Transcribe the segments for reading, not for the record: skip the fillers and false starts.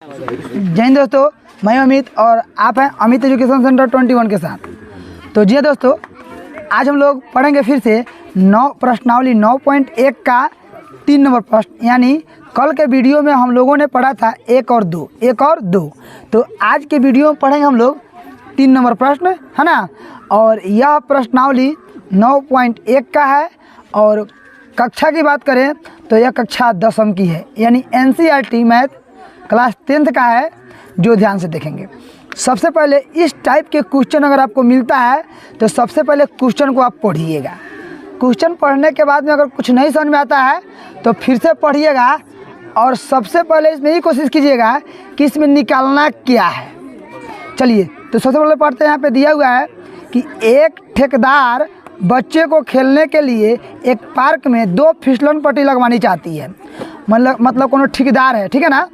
जय हिंद दोस्तों, मैं अमित और आप हैं अमित एजुकेशन सेंटर 21 के साथ। तो जी दोस्तों, आज हम लोग पढ़ेंगे फिर से प्रश्नावली 9.1 का 3 नंबर प्रश्न। यानी कल के वीडियो में हम लोगों ने पढ़ा था 1 और 2। तो आज के वीडियो में पढ़ेंगे हम लोग 3 नंबर प्रश्न, है ना। और यह प्रश्नावली 9.1 का है। और कक्षा की बात करें तो यह कक्षा 10वीं की है, यानी NCERT मैथ क्लास 10th का है, जो ध्यान से देखेंगे। सबसे पहले इस टाइप के क्वेश्चन अगर आपको मिलता है तो सबसे पहले क्वेश्चन को आप पढ़िएगा। क्वेश्चन पढ़ने के बाद में अगर कुछ नहीं समझ में आता है तो फिर से पढ़िएगा और सबसे पहले इसमें ही कोशिश कीजिएगा कि इसमें निकालना क्या है। चलिए, तो सबसे पहले पढ़ते हैं। यहाँ पे दिया हुआ है कि एक ठेकेदार बच्चे को खेलने के लिए एक पार्क में 2 फिसलन पट्टी लगवानी चाहती है। मतलब कोनो ठेकेदार है, ठीक है ना,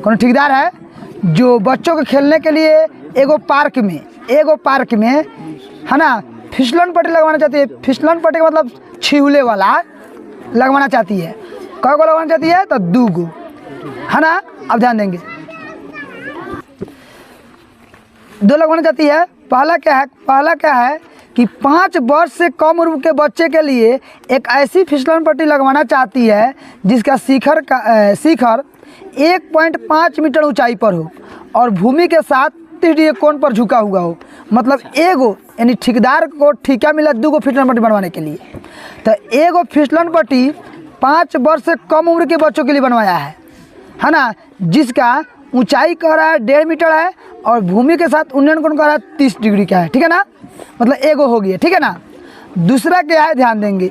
कोनो ठेकेदार है जो बच्चों को खेलने के लिए एगो पार्क में है ना फिसलन पट्टी लगवाना चाहती है। फिसलन पट्टी का मतलब छिहुले वाला लगवाना चाहती है। कै गो लगवाना चाहती है? तो 2 गो, है ना। अब ध्यान देंगे, 2 लगवाना चाहती है। पहला क्या है कि 5 वर्ष से कम उम्र के बच्चे के लिए एक ऐसी फिसलन पट्टी लगवाना चाहती है जिसका शिखर 1.5 मीटर ऊंचाई पर हो और भूमि के साथ 30 डिग्री कोण पर झुका हुआ हो। मतलब एगो, यानी ठेकेदार को ठेका मिला 2 गो फिसलन पट्टी बनवाने के लिए। तो एगो फिसलन पट्टी 5 वर्ष से कम उम्र के बच्चों के लिए बनवाया है ना, जिसका ऊंचाई कह रहा है 1.5 मीटर है और भूमि के साथ उन्नयन कोण कह रहा है 30 डिग्री का है, ठीक है ना। मतलब एगो हो गया, ठीक है ना। दूसरा क्या है, ध्यान देंगे,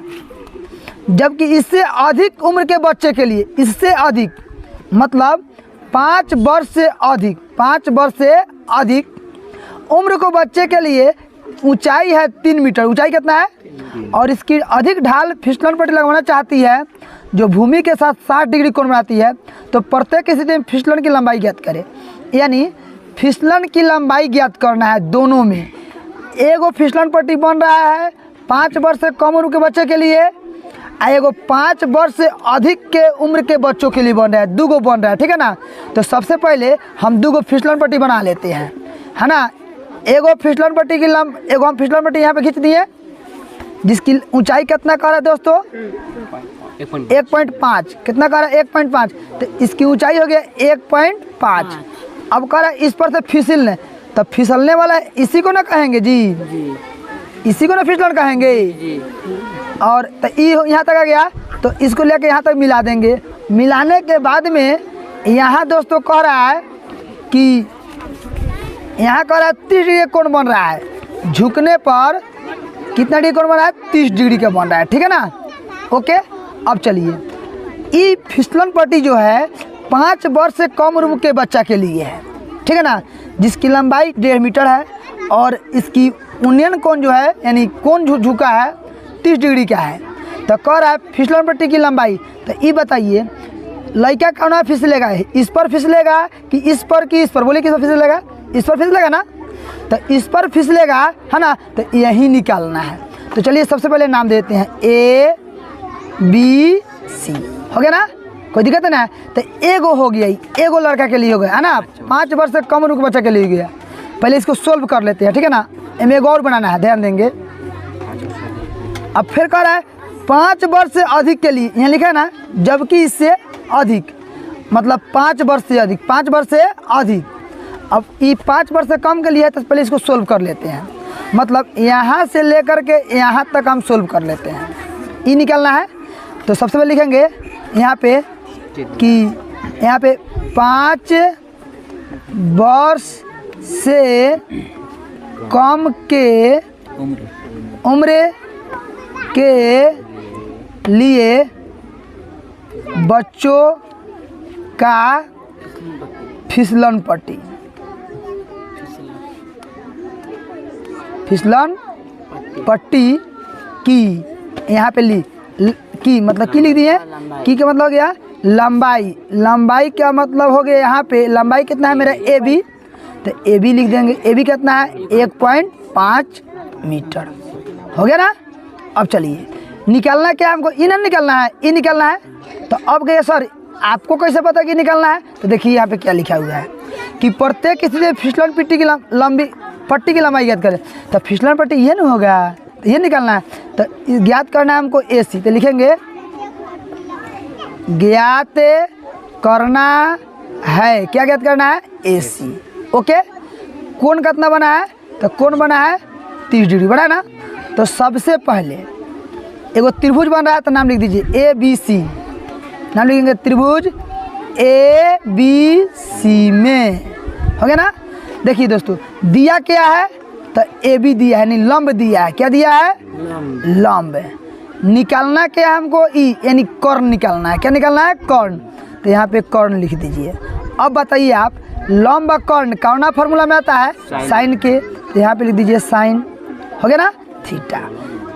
जबकि इससे अधिक उम्र के बच्चे के लिए, इससे अधिक मतलब 5 वर्ष से अधिक उम्र को बच्चे के लिए ऊंचाई है 3 मीटर। ऊंचाई कितना है? और इसकी अधिक ढाल फिसलन पट्टी लगवाना चाहती है जो भूमि के साथ 60 डिग्री कोण बनाती है। तो प्रत्येक स्थिति में फिसलन की लंबाई ज्ञात करें। यानी फिसलन की लंबाई ज्ञात करना है दोनों में। एगो फिसलन पट्टी बन रहा है 5 वर्ष से कम उम्र के बच्चे के लिए, एगो 5 वर्ष से अधिक के उम्र के बच्चों के लिए बन रहा है, 2 गो बन रहा है, ठीक है ना। तो सबसे पहले हम 2 गो फिसलन पट्टी बना लेते हैं, है ना। एगो फिसलन पट्टी की एगो हम फिसलन पट्टी यहाँ पे खींच दिए, जिसकी ऊंचाई कितना कर रहा है दोस्तों? 1.5। कितना कर रहा है? 1.5। तो इसकी ऊंचाई हो गया 1.5। अब कह रहा है इस पर से फिसलने, तो फिसलने वाला इसी को ना कहेंगे जी, इसी को ना फिसलन कहेंगे। और तो यहाँ तक आ गया, तो इसको लेके यहाँ तक मिला देंगे। मिलाने के बाद में यहाँ दोस्तों कह रहा है कि यहाँ कह रहा है 30 डिग्री कोण बन रहा है। झुकने पर कितना डिग्री कोण बन रहा है? 30 डिग्री का बन रहा है, ठीक है ना। ओके, अब चलिए, ये फिसलन पट्टी जो है 5 वर्ष से कम उम्र के बच्चा के लिए है, ठीक है ना, जिसकी लंबाई 1.5 मीटर है और इसकी उन्नयन कोण जो है, यानी कोण झुका है 30 डिग्री का है। तो कह रहा है फिसलन पट्टी की लंबाई। तो ये बताइए, लड़का कौन फिसलेगा? इस पर फिसलेगा कि इस पर कि इस पर? बोलिए किस पर फिसलेगा? इस पर फिसलेगा ना। तो इस पर फिसलेगा, है ना। तो यही निकालना है। तो चलिए सबसे पहले नाम देते हैं ABC, हो गया ना, कोई दिक्कत है ना। तो एगो हो गया, एगो लड़का के लिए हो गया, है ना। 5 वर्ष से कम उम्र के बच्चा के लिए हो गया। पहले इसको सोल्व कर लेते हैं, ठीक है ना। इनमें एगो और बनाना है, ध्यान देंगे। अब फिर कह रहा है 5 वर्ष से अधिक के लिए, यहाँ लिखा है ना, जबकि इससे अधिक मतलब 5 वर्ष से अधिक, 5 वर्ष से अधिक। अब ये 5 वर्ष से कम के लिए है, तो पहले इसको सोल्व कर लेते हैं। मतलब यहाँ से लेकर के यहाँ तक हम सोल्व कर लेते हैं, ये निकालना है। तो सबसे पहले लिखेंगे यहाँ पे कि यहाँ पे 5 वर्ष से कम के उम्र के लिए बच्चों का फिसलन पट्टी की यहाँ पे की मतलब की लिख दिए। की का मतलब हो गया लंबाई। लंबाई का मतलब हो गया, यहाँ पे लंबाई कितना है मेरा AB, तो AB लिख देंगे। AB कितना है? 1.5 मीटर, हो गया ना। अब चलिए निकालना क्या हमको? ई ना निकालना है, ई निकालना है। तो अब गए सर आपको कैसे पता कि निकालना है? तो देखिए यहाँ पे क्या लिखा हुआ है कि प्रत्येक स्थिति फिसलन पट्टी की लंबी पट्टी की लंबाई ज्ञात करें। तो फिसलन पट्टी ये ना होगा, तो ये निकालना है। तो ज्ञात करना है हमको AC। तो लिखेंगे ज्ञात करना है, क्या ज्ञात करना है? AC। ओके, कोण कितना बना है? तो कोण बना है 30 डिग्री, बना है ना। तो सबसे पहले एगो त्रिभुज बन रहा है, तो नाम लिख दीजिए ABC। नाम लिखेंगे त्रिभुज ABC में, हो गया ना। देखिए दोस्तों, दिया क्या है? तो AB दिया है, यानी लंब दिया है। क्या दिया है? लंब। निकालना क्या है हमको? E, यानी कर्ण निकालना है। क्या निकालना है? कर्ण। तो यहाँ पे कर्ण लिख दीजिए। अब बताइए आप, लंब कर्ण कौना फॉर्मूला में आता है? साइन के। तो यहाँ पे लिख दीजिए साइन, हो गया ना, थीटा।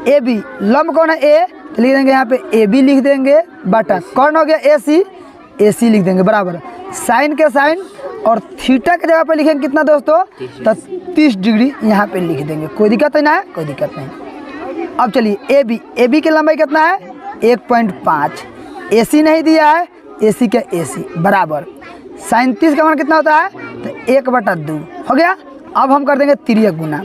AB लंब कौन है? A, तो लिख देंगे यहाँ पे AB लिख देंगे बटा कौन हो गया AC, AC लिख देंगे बराबर साइन के साइन, और थीटा के जगह पे लिखेंगे कितना दोस्तों? तो 30 डिग्री यहाँ पे लिख देंगे। कोई दिक्कत नहीं है? कोई दिक्कत नहीं। अब चलिए AB की लंबाई कितना है? 1.5। AC नहीं दिया है, AC का AC बराबर साइन 30 का मान कितना होता है? तो 1/2, हो गया। अब हम कर देंगे तिर्यक गुना।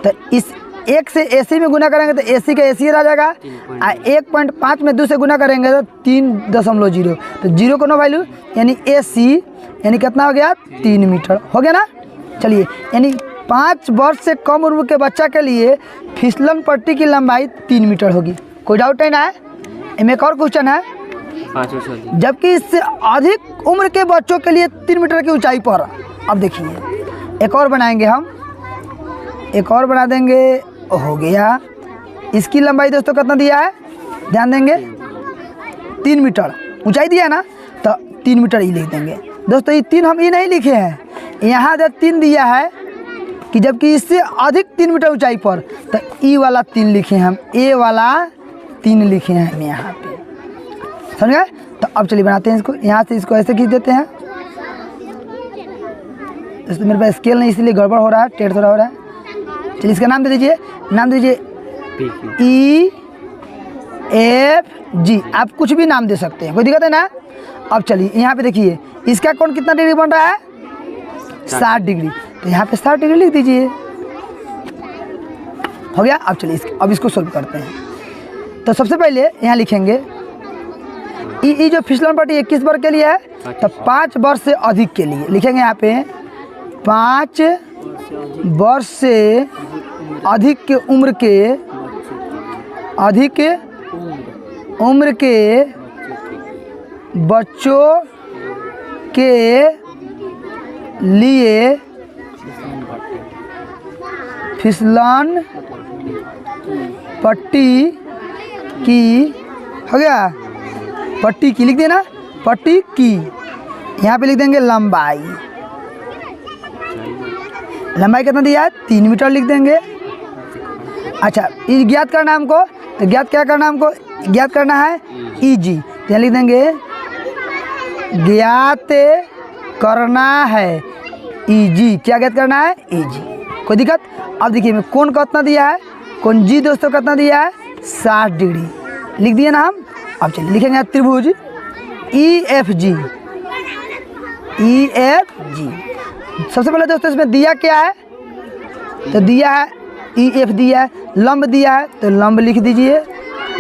तो इस 1 से AC में गुना करेंगे तो AC का AC रह जाएगा, और 1.5 में 2 से गुना करेंगे तो 3.0। तो 0 को नो वैल्यू, यानी AC यानी कितना हो गया? 3 मीटर, हो गया ना। चलिए, यानी 5 वर्ष से कम उम्र के बच्चा के लिए फिसलन पट्टी की लंबाई 3 मीटर होगी। कोई डाउट नहीं ना है? इसमें एक और क्वेश्चन है, जबकि इससे अधिक उम्र के बच्चों के लिए 3 मीटर की ऊंचाई पर। अब देखिए एक और बनाएंगे हम, एक और बना देंगे, हो गया। इसकी लंबाई दोस्तों कितना दिया है? ध्यान देंगे, 3 मीटर ऊंचाई दिया है ना, तो 3 मीटर ही लिख देंगे दोस्तों। ये 3 हम ये नहीं लिखे हैं, यहाँ जब 3 दिया है कि जबकि इससे अधिक 3 मीटर ऊंचाई पर, तो ई वाला 3 लिखे हैं हम, ए वाला 3 लिखे हैं हम यहाँ पे, समझ गए। तो अब चलिए बनाते हैं इसको, यहाँ से इसको ऐसे खींच देते हैं। दोस्तों मेरे पास स्केल नहीं, इसलिए गड़बड़ हो रहा है, टेढ़ थोड़ा हो रहा है। चलिए इसका नाम दे दीजिए, नाम दीजिए EFG। आप कुछ भी नाम दे सकते हैं, कोई दिक्कत है ना। अब चलिए यहाँ पे देखिए, इसका कोण कितना डिग्री बन रहा है? 60 डिग्री। तो यहाँ पे 60 डिग्री लिख दीजिए, हो गया। अब चलिए अब इसको सोल्व करते हैं। तो सबसे पहले यहाँ लिखेंगे ई जो फिसलन पट्टी 21 वर्ष के लिए है, तो 5 वर्ष से अधिक के लिए लिखेंगे यहाँ पे 5 वर्ष से अधिक के उम्र के बच्चों के लिए फिसलन पट्टी की, हो गया, पट्टी की लिख देना, पट्टी की। यहाँ पे लिख देंगे लंबाई, लंबाई कितना दिया है? 3 मीटर लिख देंगे। अच्छा, ये ज्ञात करना है हमको, तो ज्ञात क्या करना है हमको? ज्ञात करना है EG। तो यहाँ लिख देंगे ज्ञात करना है EG। क्या ज्ञात करना है? EG। कोई दिक्कत? अब देखिए मैं कोण कितना दिया है? कोण G दोस्तों कितना दिया है? 60 डिग्री लिख दिए ना हम। अब चलिए लिखेंगे त्रिभुज EFG। सबसे पहले दोस्तों इसमें दिया क्या है? तो दिया है EF दिया है, लंब दिया है, तो लंब लिख दीजिए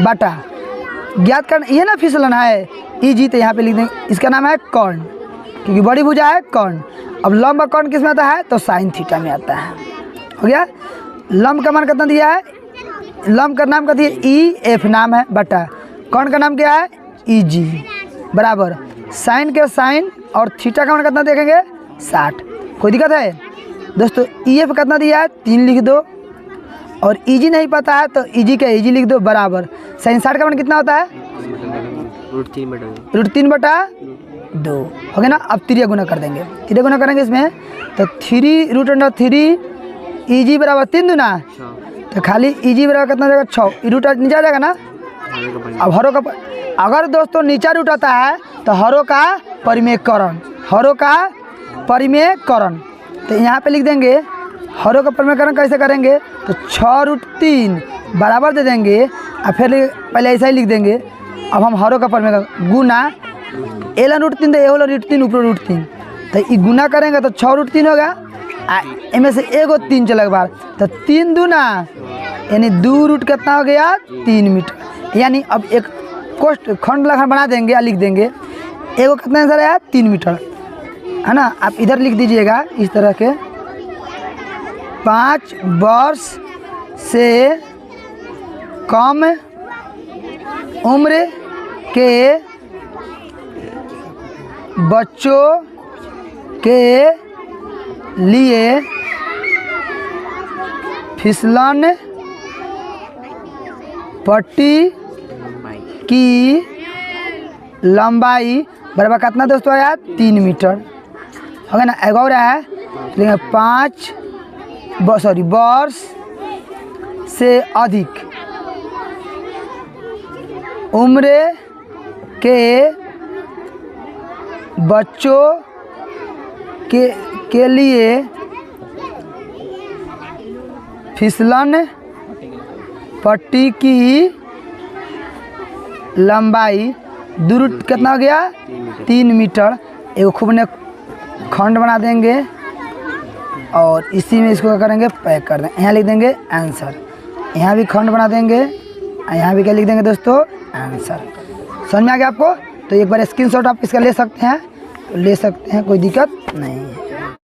बटा ज्ञात करना, ये ना फिसलन है EG। तो यहाँ पे लिख देंगे, इसका नाम है कर्ण, क्योंकि बड़ी भुजा है कर्ण। अब लंब कर्ण किस में आता है? तो साइन थीटा में आता है, हो गया। लंब का मान कितना दिया है? लंब का नाम कहती है EF नाम है बटा कर्ण का नाम क्या है? EG बराबर साइन के साइन, और थीटा का मान कितना देखेंगे? 60। कोई दिक्कत है दोस्तों? EF कितना दिया है? 3 लिख दो, और EG नहीं पता है तो EG का EG लिख दो बराबर साइन 60 का मान कितना होता है? √3/2, हो गया ना। अब तिर्यक गुना कर देंगे, तिर्यक गुना करेंगे इसमें, तो 3√3 EG बराबर 3 दूना, तो खाली EG बराबर कितना जाएगा? 6। रूट नीचे आ जाएगा ना। अब हरों का, अगर दोस्तों नीचा रूट आता है तो हरों का परिमेयकरण, हरों का परिमेयकरण। तो यहाँ पे लिख देंगे हरों का परिमेयकरण कैसे करेंगे? तो 6√3 बराबर दे देंगे, और फिर पहले ऐसा ही लिख देंगे। अब हम हरों का परिमेयकरण गुना एला √3 तो ए होला √3 ऊपर √3 तो ये गुना करेंगे तो 6 √3 होगा। इनमें से एगो 3 चला बार तो 3 दूना यानी 2 रूट कितना हो गया 3 मीटर। यानी अब एक कोष्ट खंड लखन बना देंगे या लिख देंगे एगो कितना आंसर आया 3 मीटर है ना। आप इधर लिख दीजिएगा इस तरह के 5 वर्ष से कम उम्र के बच्चों के लिए फिसलन पट्टी की लंबाई बराबर कितना दोस्तों आया 3 मीटर हो गया ना। एक और है लेकिन 5 वर्ष से अधिक उम्र के बच्चों के लिए फिसलन पट्टी की लंबाई दूर कितना हो गया 3 मीटर। एक खूब ने खंड बना देंगे और इसी में इसको क्या करेंगे पैक कर देंगे। यहाँ लिख देंगे आंसर, यहाँ भी खंड बना देंगे, यहाँ भी क्या लिख देंगे दोस्तों आंसर। समझ में आ गया आपको? तो एक बार स्क्रीनशॉट आप इसका ले सकते हैं, कोई दिक्कत नहीं है।